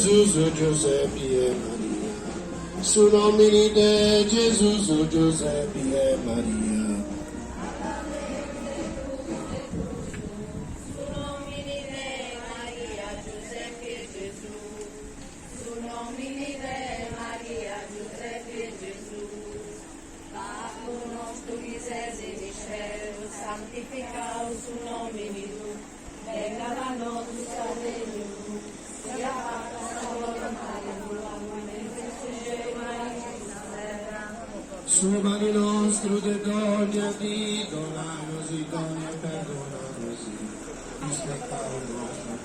Gesù su Giuseppe e Maria. Su nomini de Gesù su Giuseppe e Maria. Su nomini de Maria, Giuseppe e Gesù. Su nomini de Maria, Giuseppe e Gesù. Pater nostro qui ses in cielo, sanctificato su nomini tu. Venga a noi il regnum, sia fatta la volontà come in cielo e in terra. Su mani nostro de gloria di donamosi, donia perdonamosi. Rispettare il nostro